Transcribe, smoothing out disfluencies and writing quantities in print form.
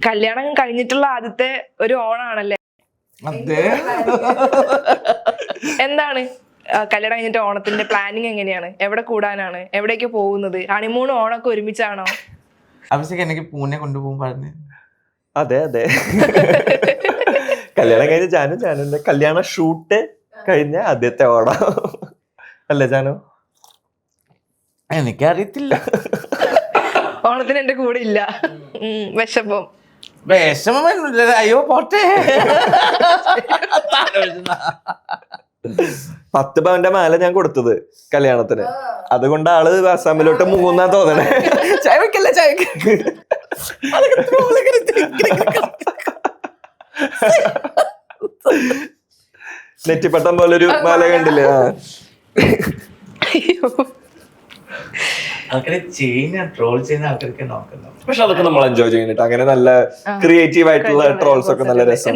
കല്യാണം കഴിഞ്ഞിട്ടുള്ള ആദ്യത്തെ ഒരു ഓണാണല്ലേ? എന്താണ് കല്യാണം കഴിഞ്ഞിട്ട് ഓണത്തിന്റെ പ്ലാനിങ് എങ്ങനെയാണ്? എവിടെ കൂടാനാണ്? എവിടേക്ക് പോകുന്നത്? ഹണിമൂൺ ഓണൊക്കെ ഒരുമിച്ചാണോ? അഭിഷേക് എനിക്ക് പൂനെ കൊണ്ടുപോകും പറഞ്ഞു. അതെ അതെ. കല്യാണം കഴിഞ്ഞ ജാനുന്റെ കല്യാണ ഷൂട്ട് കഴിഞ്ഞ ആദ്യത്തെ ഓണം അല്ലേ ജാനു? എനിക്കറിയത്തില്ല. ഓണത്തിന് എന്റെ കൂടെ ഇല്ല. വിഷമം. അയ്യോ പോട്ടെ. 10 പവന്റെ മാല ഞാൻ കൊടുത്തത് കല്യാണത്തിന്. അതുകൊണ്ട് ആള് ആസാമിലോട്ട് മൂന്നാ തോന്നണേ. ചായ വെക്കല്ലേ, ചായ നെറ്റിപ്പട്ടം പോലൊരു മാല കണ്ടില്ലേ? ട്രോൾ ചെയ്യുന്ന ആൾക്കാർക്ക് നോക്കുന്നു. പക്ഷെ അതൊക്കെ നമ്മൾ എൻജോയ് ചെയ്യുന്നുണ്ട്. അങ്ങനെ നല്ല ക്രിയേറ്റീവ് ആയിട്ടുള്ള ട്രോൾസ് ഒക്കെ നല്ല രസം.